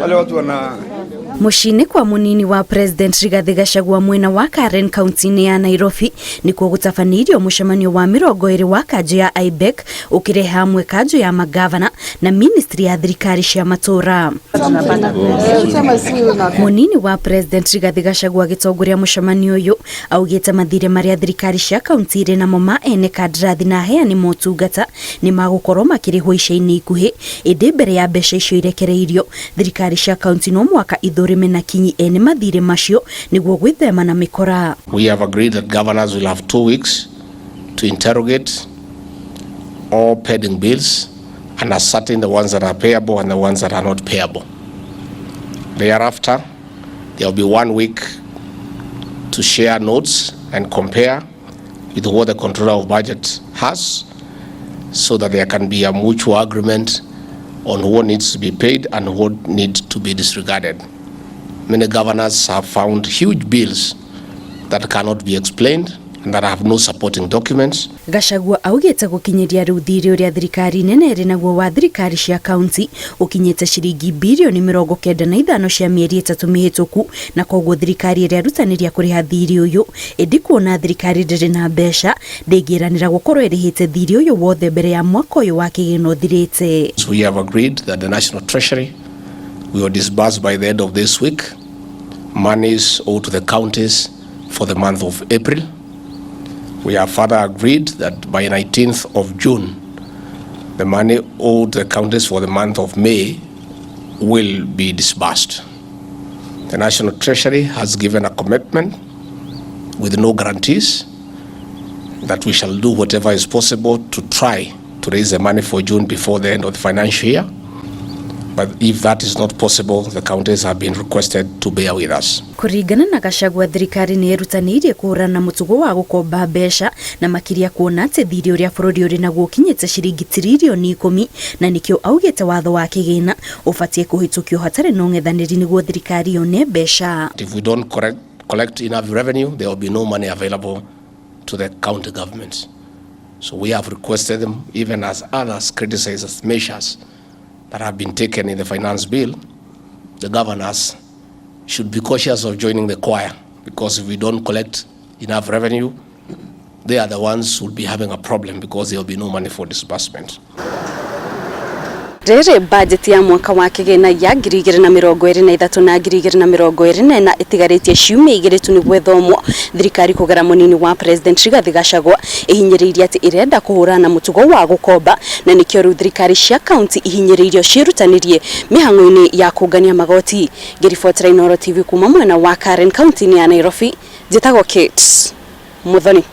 wale watu wana Mushini kwa munini wa President Rigathi Gachagua mwena wa Karen kaunti ya Nairobi nikuo gũtabanirio mũcemanio wa 20 wa kanjũ ya IBEC ũkirehe hamwe kanjũ ya magavana na ministry ya thirikari cia matura. Munini wa President Rigathi Gachagua gĩtongoria mũcemanio ũyũ augĩte mathire marĩa thirikari cia kaunti irĩ namo ma ene kandarathi na heani motungata nĩ magũkorwo makĩrĩhwo ica-inĩ ikuhĩ ĩndĩ mbere ya mbeca icio irekereirio thirikari cia kaunti no mwaka ithũrĩme na kinyi ene mathire macio nĩguo gwĩthema na mĩkora. We have agreed that governors will have 2 weeks to interrogate all pending bills and ascertain the ones that are payable and the ones that are not payable. Thereafter, there will be 1 week to share notes and compare with what the controller of budget has, so that there can be a mutual agreement on what needs to be paid and what needs to be disregarded. Many governors have found huge bills that cannot be explained and that have no supporting documents. Gachagua augĩte gũkinyĩria rĩu thirĩ ũrĩa thirikari nene ĩrĩ naguo wa thirikari cia kaunti ũkinyĩte ciringi birioni 95 cia mĩeri 3 mĩhĩtũku na koguo thirikari ĩrĩa rutanĩria kũrĩha thirĩ ũyũ ĩndĩ kuona thirikari ndĩrĩ na mbeca ndĩngĩranĩra gũkorwo ĩrĩhĩte thirĩ ũyũ wothe mbere ya mwaka ũyũ wa kĩgĩna ũthirĩte. So we have agreed that the National Treasury will disburse by the end of this week monies owed to the counties for the month of April. We have further agreed that by 19th of June, the money owed the counties for the month of May will be disbursed. The National Treasury has given a commitment with no guarantees that we shall do whatever is possible to try to raise the money for June before the end of the financial year. But if that is not possible, the counties have been requested to bear with us. Kuringana na Gachagua thirikari nĩ ĩrutanĩirie kũhũrana na mũtugo wa gũkomba mbeca na makĩria kuona atĩ thirĩ ũrĩa bũrũri ũrĩ naguo ũkinyĩte ciringi tiririoni 10 na nĩkĩo augĩte watho wa kĩgĩna ũbatiĩ kũhĩtũkio hatarĩ na ũng'ethanĩri nĩguo thirikari yone mbeca. If we don't collect enough revenue, there will be no money available to the county governments. So we have requested them, even as others criticize as measures that have been taken in the finance bill, the governors should be cautious of joining the choir, because if we don't collect enough revenue, they are the ones who will be having a problem because there will be no money for disbursement. Rere budget ya mwaka wa kĩgĩna ya 2023 na 2024 ĩtigarĩtie ciumia 2 tu nĩguo ĩthomwo thirikari kũgera mũnini wa President Rigathi Gachagua ihinyĩrĩirie atĩ ĩrenda kũhũrana na mũtugo wa gũkomba na nĩkĩo rĩu thirikari cia kaunti ihinyĩrĩirio ciĩrutanĩrie mĩhang'o-inĩ ya kũngania magoti. Ngĩribotera Inooro TV kuma mwena wa Karen kaunti ya Nairobi, njĩtagwo Kate Muthoni.